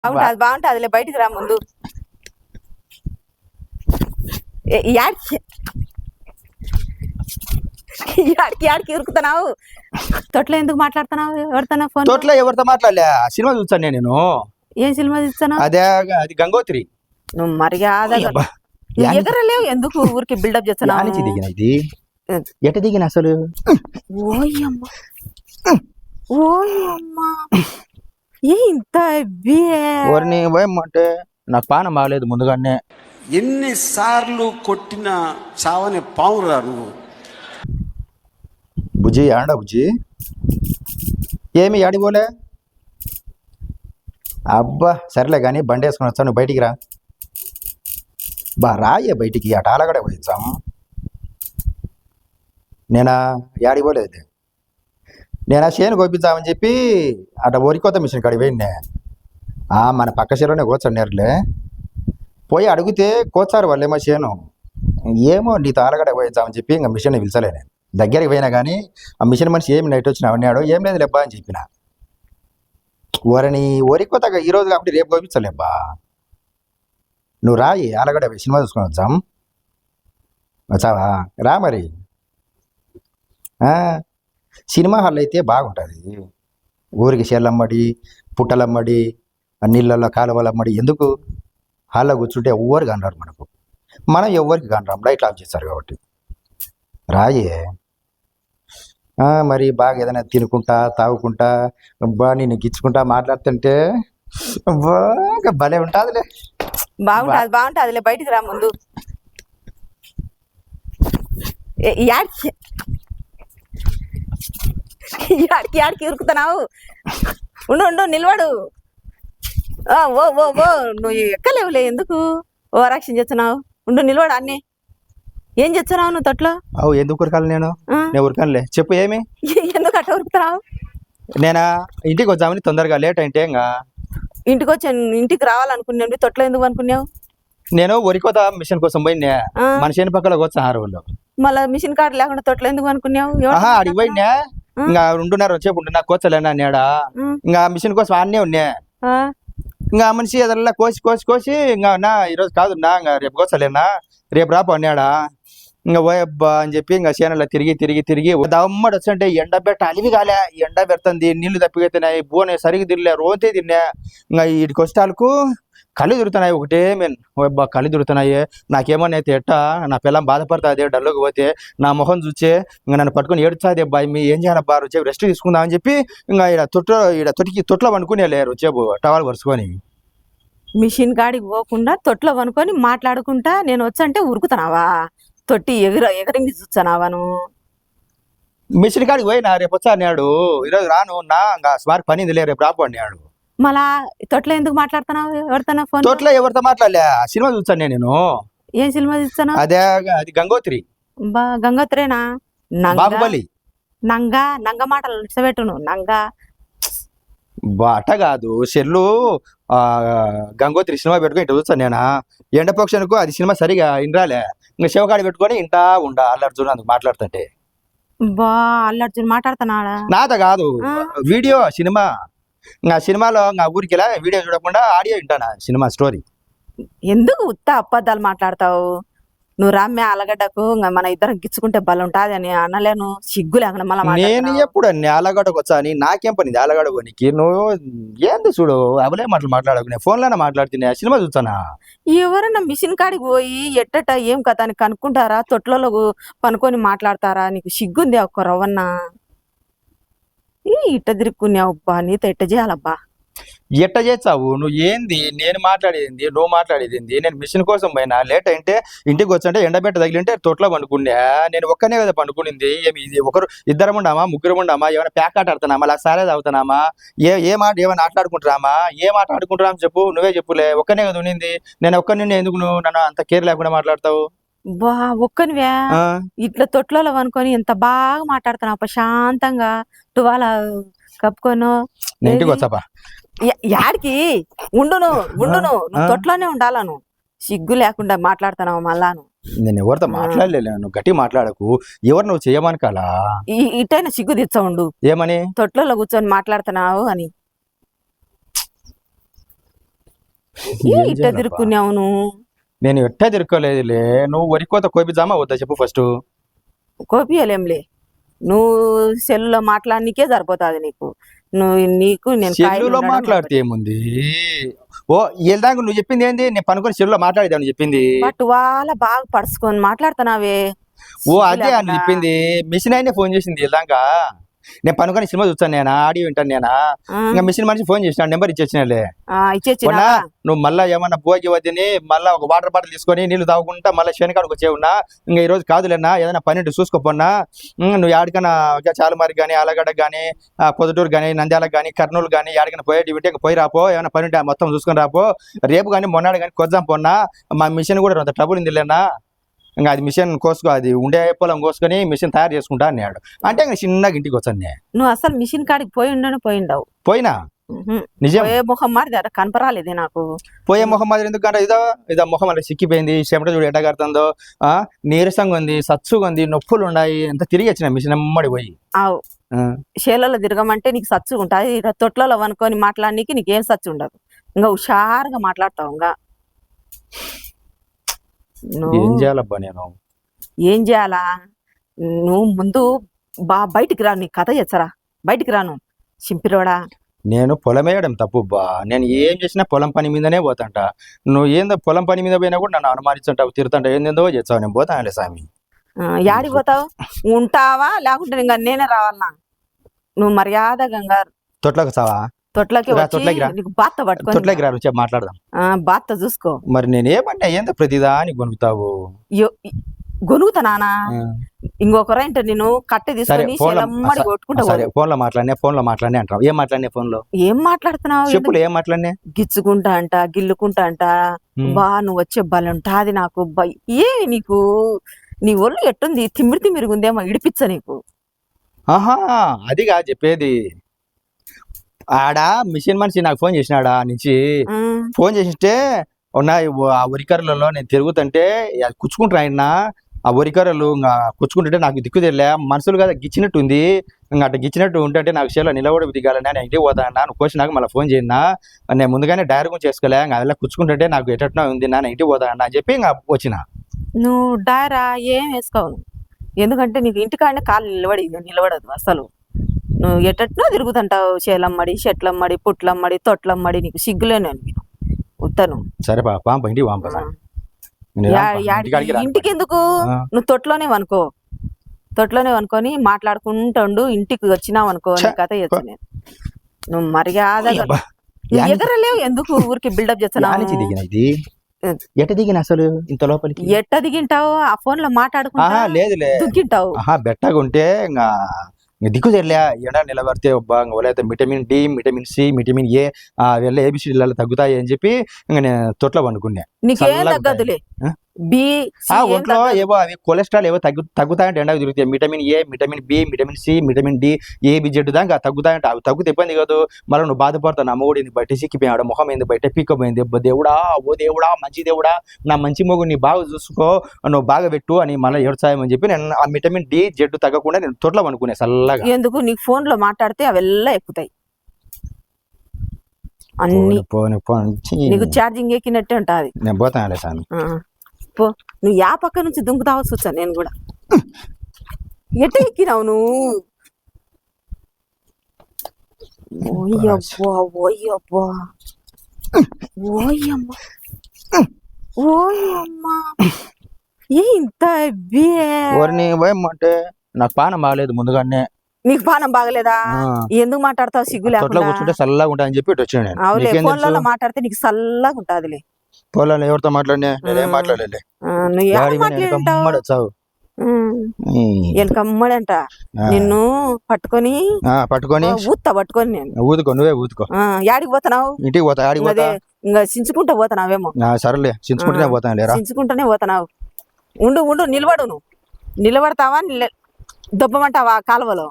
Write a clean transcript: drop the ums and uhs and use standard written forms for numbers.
బాగుంటుంది బాగుంటుంది బయటికి రా ముందు. యాడికి యాడికి యాడికి ఇరుకుతున్నావు? తొట్లో ఎందుకు మాట్లాడుతున్నావు? ఎవరితో ఫోన్? తోటలో ఎవరితో మాట్లాడలే, సినిమా చూస్తాను నేను. ఏం సినిమా చూస్తున్నావు? అదే అది గంగోత్రి. నువ్వు మర్యాద ఎగరలేవు ఎందుకు ఊరికి బిల్డప్ చేస్తున్నావు? దిగిన ఇది ఎట దిగిన అసలు? ఓయమ్మ ఓయమ్మ ఏ ఇంత ఎవరిని పోయమ్మంటే నాకు పానం బాగలేదు ముందుగానే. ఎన్నిసార్లు కొట్టిన చావని పావురా నువ్వు. బుజ్జి ఆడ బుజ్జి ఏమి ఆడిపోలే? అబ్బా సరేలే కానీ బండి వేసుకొని వచ్చాను, బయటికి రా. రాయే బయటికి, అట ఆలగడే పోయిచ్చాం. నేనా ఆడిపోలేదు, నేను ఆ చేను కోపించామని చెప్పి అట వరికోత మిషన్ కాడికి పోయిండే. మన పక్క చేలోనే కోచాడు నేరులే. పోయి అడిగితే కోచారు వాళ్ళేమో చేను. ఏమో నీతో ఆలగడే పోయించామని చెప్పి ఇంకా మిషన్ పిలిచలే. నేను దగ్గరికి పోయినా కానీ ఆ మిషన్ మనిషి ఏమి నైట్ వచ్చినా అన్నాడు. ఏం లేదు లేబ్బా అని చెప్పిన. వరికోత ఈరోజు కాబట్టి రేపు కోపించలేబ్బా. నువ్వు రాయి ఆలగడ సినిమా చూసుకొని వచ్చాం. వచ్చావా? రా మరి. సినిమా హాల్ అయితే బాగుంటుంది. ఊరికి చేళ్ళమ్మడి పుట్టలమ్మడి నీళ్ళల్లో కాలువలమ్మడి ఎందుకు? హాల్లో కూర్చుంటే ఎవ్వరు కానరారు మనకు, మనం ఎవ్వరికి కానరాం, లైట్లు ఆఫ్ చేస్తారు కాబట్టి. రాయే మరి బాగా ఏదైనా తినుకుంటా తాగుకుంటా నేను గిచ్చుకుంటా మాట్లాడుతుంటే బాగా భలే ఉంటుందిలే. బాగుంటుంది బాగుంటుందిలే బయటికి రా ముందు. యాడికి యాడికి యాడికి ఇరుకుతున్నావు? ఉండు ఉండు నిలబడు. ఓ ఓ ఓ నువ్వు ఎక్కలేవులే ఎందుకు ఓవరాక్షన్ చేస్తున్నావు? ఉండు నిలబడు. అన్నీ ఏం చేస్తున్నావు నువ్వు తొట్లో? ఎందుకు ఉరకాలి? నేను ఉరకానులే. చెప్పు ఏమి? ఎందుకు అట్లా ఉరుకుతున్నావు? నేనా ఇంటికి వచ్చామని తొందరగా లేట్ అంటే ఇంకా ఇంటికి వచ్చాను, ఇంటికి రావాలనుకున్నాను. తొట్లో ఎందుకు అనుకున్నావు? నేను వరికోత మిషన్ కోసం పోయినా, మన చేను పక్కన వచ్చారు వాళ్ళు. మళ్ళీ మిషన్ కార్డు లేకుండా తొట్లో ఎందుకు అనుకున్నావు? అడిగి పోయినా ఇంకా 2:30 వచ్చేపు ఉంటున్నా కోచలేనా నేడా. ఇంకా మిషన్ కోసం అన్నీ ఉన్నా. ఇంకా మనిషి అదల్లా కోసి కోసి కోసి ఇంకా నా ఈరోజు కాదున్నా ఇంకా రేపు కోసలేనా, రేపు రాపో అన్నాడా. ఇంకా ఓయబ్బా అని చెప్పి ఇంకా చేనలో తిరిగి తిరిగి తిరిగి దమ్మడి వచ్చంటే ఎండ పెట్ట అలివి కాలే. ఎండ పెడుతుంది, నీళ్లు తప్పిగైతున్నాయి, బోనే సరిగ్గా తిరలే, రోజే తిన్నా. ఇంకా వీటికి వచ్చేటాలకు కళ్ళు తిరుగుతున్నాయి. ఒకటే మెయిన్ ఓయబ్బా కళ్ళు తిరుగుతున్నాయి. నాకేమోనైతే ఎట్ట నా పిల్లం బాధపడుతుంది డల్లోకి పోతే. నా మొహం చూచే ఇంకా నన్ను పట్టుకొని ఏడుస్తుంది. అబ్బాయి మీ ఏం చేయాలబ్బా వచ్చేపు రెస్ట్ తీసుకుందాం అని చెప్పి ఇంకా తొట్లో వండుకునే లేరు వచ్చేపు టవల్ పరుచుకొని. మిషన్ కాడికి పోకుండా తొట్లో వనుకొని మాట్లాడుకుంటా నేను వచ్చంటే ఉరుకుతున్నావా? తొట్టి ఎగరింగి చూస్తున్నావా నువ్వు? మిషన్ కాడికి పోయినా రేపు వచ్చా అన్నాడు. ఈరోజు రాను నా ఇంకా స్మార్ట్ పని లే, రేపు రాపు అన్నాడు. మళ్ళా తొట్లో ఎందుకు మాట్లాడుతున్నావు? ఎవరితో ఫోన్? తోటలో ఎవరితో మాట్లాడలే, సినిమా చూస్తాను నేను. ఏం సినిమా చూస్తాను? అదే అది గంగోత్రి. గంగోత్రేనా? బాహుబలి. నంగ మాటలు ఇచ్చబెట్టును. నంగా అట్ట కాదు, సెల్లు గంగోత్రి సినిమా పెట్టుకుని ఇట్లా చూస్తాను నేను. ఎండపక్షనుకు అది సినిమా సరిగా ఇండ్రాలే. ఇంకా శివకాడి పెట్టుకొని ఇంటా ఉండా అల్లర్జున్ అందుకు మాట్లాడుతుంటే. అల్లర్జున్ మాట్లాడుతున్నాడా? నాతో కాదు, వీడియో సినిమా. ఇంకా సినిమాలో ఇంకా ఊరికి ఇలా వీడియో చూడకుండా ఆడియో వింటానా సినిమా స్టోరీ. ఎందుకు ఉత్త అబద్ధాలు మాట్లాడతావు? నువ్వు రామ్మే అలగడ్డకు మన ఇద్దరం గిచ్చుకుంటే బలం ఉంటుంది అని అనలేను. సిగ్గు లేకుండా మళ్ళీ నేను ఎప్పుడు అన్ని ఆలగడ్డకు వచ్చా అని నాకేం పని ఆలగడకు నీకు? నువ్వు ఏంది చూడు అవలే మాటలు మాట్లాడకు. నేను ఫోన్లోనే మాట్లాడుతున్నా, సినిమా చూస్తానా. ఎవరన్నా మిషన్ కాడికి పోయి ఎట్టట ఏం కథ అని కనుక్కుంటారా? తొట్లలో పనుకొని మాట్లాడతారా? నీకు సిగ్గుంది ఒక్క రవ్వన్నా? ఇట్ట తిరుక్కున్నావు అబ్బా, నీతో ఎట్ట చేయాలబ్బా? ఎట్ట చేస్తావు నువ్వు? ఏంది నేను మాట్లాడేది, నువ్వు మాట్లాడేది? నేను మిషన్ కోసం పోయినా లేట్ అంటే ఇంటికి వచ్చంటే ఎండబెట్ట తగిలింటే తొట్లో పండుకున్నా. నేను ఒక్కనే కదా పండుకునింది. ఏమి ఇది ఇద్దరం ఉండామా ముగ్గురు ఉండామా? ఏమైనా ప్యాక్ ఆట ఆడుతున్నామా? అలా సారే తాగుతున్నామా? ఏమైనా ఆటలాడుకుంటామా? ఏం ఆట ఆడుకుంటున్నామా చెప్పు, నువ్వే చెప్పులే. ఒక్కనే కదా ఉన్నింది. నేను ఒక్కని ఎందుకు నువ్వు నన్ను అంత కేర్ లేకుండా మాట్లాడతావు? బా ఒక్కనివే ఇట్లా తొట్లలో అనుకొని ఎంత బాగా మాట్లాడుతున్నావు ప్రశాంతంగా. టువాల కప్పుకోను ఇంటికి వచ్చాపా. యాడికి? ఉండును ఉండును, నువ్వు తొట్లోనే ఉండాలను. సిగ్గు లేకుండా మాట్లాడుతున్నావు మళ్ళాను. నేను ఎవరితో మాట్లాడలేదు, నువ్వు గట్టి మాట్లాడకు. ఎవరు నువ్వు చేయమనకాలా? ఇటైనా సిగ్గు తెచ్చా ఉండు. ఏమని? తొట్లలో కూర్చొని మాట్లాడుతున్నావు అని. ఏం ఇట్ట చేయాలబ్బా? తిరుక్కున్నావు నువ్వు? నేను ఎట్టా తిరుక్కోలేదులే. నువ్వు వరి కోత కోపిద్దామా వద్దా చెప్పు ఫస్ట్. కోపియలేంలే, నువ్వు సెల్లులో మాట్లాడనీకే సరిపోతుంది నీకు. నీకు నేను కాయలు సెల్లులో ఉండడం మాట్లాడితే ఏముంది? ఓ ఏదాకా నువ్వు చెప్పింది ఏంది? నేను పనుకొని సెల్లులో మాట్లాడేదాన్ని చెప్పింది. బట్ వాళ్ళ బాగా పడుచుకొని మాట్లాడుతున్నావే. ఓ అదే నువ్వు చెప్పింది. మిషన్ అయినా ఫోన్ చేసింది ఇలాగా. నేను పనుకొని సినిమా చూస్తాను, నేనా ఆడియో వింటాను నేనా. ఇంకా మిషన్ మనిషి ఫోన్ చేసిన నెంబర్ ఇచ్చేసినాలే. ఇచ్చేచ్చినా నువ్వు మళ్ళీ ఏమన్నా భోగి వద్దని మళ్ళీ ఒక వాటర్ బాటిల్ తీసుకొని నీళ్లు తాగుకుంటా మళ్ళీ శనికాడికి వచ్చేవున్నా. ఇంకా ఈ రోజు కాదులేనా, ఏదైనా పని చూసుకోపోన్నా. నువ్వు ఎక్కడికైనా చాలమారి కానీ ఆలగడ్డ కానీ పొద్దుటూరు కానీ నంద్యాలకు కానీ కర్నూలు కానీ ఎక్కడికైనా పోయేటి వింటే పోయి రాపో. ఏమైనా పని ఉంటే మొత్తం చూసుకొని రాపో. రేపు కానీ మొన్నాడు కానీ కొద్దాం పోన్నా. మా మిషన్ కూడా అంత ట్రబుల్ ఉంది లేనా. ఇంకా అది మిషన్ కోసుకో, అది ఉండే పొలం కోసుకొని మిషన్ తయారు చేసుకుంటా అన్నాడు. అంటే ఇంకా చిన్నగా ఇంటికి వచ్చాను. నువ్వు అసలు మిషన్ కాడికి పోయిండవు. పోయినా నిజం పోయే ముఖం మారి కనపరాలేదే నాకు. పోయే మొహం మాదిరి ఎందుకంటే ఇదో మొహం అలా సిక్కిపోయింది. చెమట చూడు ఎట్ట కడుతుందో. నీరసంగా ఉంది, సచ్చుగా ఉంది, నొప్పులు ఉన్నాయి. ఎంత తిరిగి వచ్చిన మిషన్ అమ్మడి పోయి. ఆవు షేలలో తిరగమంటే నీకు సచ్చు ఉంటుంది. తొట్లలో వనుకొని మాట్లాడనీకి నీకేం సచ్చు ఉండదు. ఇంకా హుషారుగా మాట్లాడతావు. ఇంకా ఏం చేయాలబ్బా నేను? ఏం చేయాలా? నువ్వు ముందు బయటికి రా, నీ కథ చేచ్చరా. బయటికి రాను చింపిరోడా. నేను పొలం వేయడం తప్పు బా. నేను ఏం చేసినా పొలం పని మీదనే పోతాంట. నువ్వు ఏందో పొలం పని మీద పోయినా కూడా నన్ను అనుమానించుంటావు, తిరుతాంటావు, ఏందేందో చేస్తావు. నేను పోతానులే స్వామి. యాడికి పోతావు? ఉంటావా లేకుంటే ఇంకా నేనే రావాలనా? నువ్వు మర్యాదగా తొట్లోకి చావా? తొట్లకి నీకు బాత్త పట్టుకొని తొట్లోకి రా, వచ్చి మాట్లాడదాం. బాత్త చూసుకో. మరి నేను ఏమంటే ఏందో ప్రతిదాని కొనుకుతావు. గొనుగుతానా? ఇంకొకరు ఏంటో నేను కట్టె తీసుకొని కొట్టుకుంటా. ఫోన్ లో మాట్లాడినా అంటావు. ఏం మాట్లాడినా ఫోన్ లో? ఏం మాట్లాడుతున్నావు? చెప్పులు ఏం మాట్లాడినా? గిచ్చుకుంటా అంట, గిల్లుకుంటా అంట. బా నువ్వు వచ్చే బలంటాది నాకు. ఏమి నీకు నీ ఒళ్ళు ఎట్టుంది? తిమ్మిరిగుందేమో, ఇడిపిచ్చ నీకు. ఆహా అదిగా చెప్పేది. ఆడ మిషన్ మనిషి నాకు ఫోన్ చేసినాడా నుంచి. ఫోన్ చేసిస్తే ఉన్నాయి ఆ వరికర్రలలో నేను తిరుగుతుంటే కుచ్చుకుంటారు ఆయన. ఆ వరికర్రలు ఇంకా కుచ్చుకుంటుంటే నాకు దిక్కు తెలియలే. మనుషులు కదా గిచ్చినట్టుంది. ఇంకా అట్లా గిచ్చినట్టు ఉంటే నాకు చేలో నిలబడి దిగాలని నేను ఇంటికి పోతాను. నువ్వు కోసినాక మళ్ళీ ఫోన్ చేయన్నా. నేను ముందుగానే డైరీ గురించి చేసుకోలే. ఇంకా అలా కుచ్చుకుంటుంటే నాకు ఎట్లా ఉంది, నేను ఇంటికి పోతాను అని చెప్పి ఇంకా వచ్చిన. నువ్వు డైరా ఏం వేసుకోవు. ఎందుకంటే నీకు ఇంటికాడనే కాళ్ళు నిలబడదు అసలు. నువ్వు ఎట్టట్నో తిరుగుతుంటావు. చేలమ్మడి, చెట్లమ్మడి, పుట్లమ్మడి, తొట్లమ్మడి. నీకు సిగ్గులేను ఉత్తను. సరే పాప ఇంటికి ఇంటికి ఎందుకు? నువ్వు తొట్లోనే వనుకో. తొట్లోనే వనుకొని మాట్లాడుకుంటుండు. ఇంటికి వచ్చినావు అనుకో కథ చేస్తా నేను. నువ్వు మర్యాదగా ఎగరలేవు. ఎందుకు ఊరికి బిల్డప్ చేస్తున్నావు? ఎట్ట దిగిన అసలు ఇంత లోపలికి? ఎట్ట దిగింటావు? ఆ ఫోన్ లో మాట్లాడుకుంటా లేదులే దిగింటావు. బెట్టగా ఉంటే ఇంకా దిక్కు తెరలే. ఎండ నిలబడితే వాళ్ళైతే vitamin D, vitamin C, vitamin A వెళ్ళ ఏబిసిడీలలో తగ్గుతాయి అని చెప్పి ఇంకా నేను తొట్లో వండుకున్నా. నీకేం తగ్గదులే. ఒంట్లో ఏవో అవి కొలెస్ట్రాల్ ఏవో తగ్గుతాయంటే ఎండకు తిరుగుతాయి. Vitamin A, vitamin B, vitamin C, vitamin D, A B Z దాకా తగ్గుతాయంటే అవి తగ్గుతే ఇబ్బంది కాదు. మళ్ళీ నువ్వు బాధపడతావు. నా మొగుడు ఏంది బయట సిక్కిపోయాడు, ముఖం ఏంది బయట పీక్కపోయింది. దేవుడా, ఓ దేవుడా, మంచి దేవుడా, నా మంచి మొగుడు నీ బాగా చూసుకో, నువ్వు బాగా పెట్టు అని మళ్ళీ ఎవరు అని చెప్పి నేను ఆ విటమిన్ డి జెడ్ తగ్గకుండా నేను తొట్లో అనుకునే చల్లగా. ఎందుకు? నీకు ఫోన్ లో మాట్లాడితే అవెల్లా ఎక్కుతాయి అన్ని. నీకు ఛార్జింగ్ ఎక్కినట్టే ఉంటుంది. నేను పోతానులే స్వామి. పో. నువ్వు యా పక్క నుంచి దుంకుతావచ్చు వచ్చా. నేను కూడా ఎట్ట ఎక్కినావు నువ్వు? ఓయ్యబ్బా ఓయ్యబ్బా ఓయ్యమ్మ ఓయ్యమ్మ ఇంత అంటే నాకు పానం బాగలేదు ముందుగానే. నీకు పానం బాగలేదా? ఎందుకు మాట్లాడతావు? సిగ్గు లేకుండా కూర్చుంటే చల్లగా ఉంటా అని చెప్పి వచ్చాను. అవులే, ఫోన్లలో మాట్లాడితే నీకు చల్లగా ఉంటదిలే. పొలాలు ఎవరితో మాట్లాడినా నేనేం మాట్లాడలే. వెనకమ్మడంట నిన్ను పట్టుకొని పట్టుకొని నేను ఊదుకో, నువ్వే ఊదుకో. యాడికి పోతున్నావు? ఇంటికి పోతా. యాడికి పోతా? ఇంకా చించుకుంటా పోతున్నావేమో. సరేలే, చించుకుంటూనే పోతాను. చించుకుంటూనే పోతున్నావు. ఉండు నిలబడు. నువ్వు నిలబడతావా? దొబ్బమంటావా కాలువలో?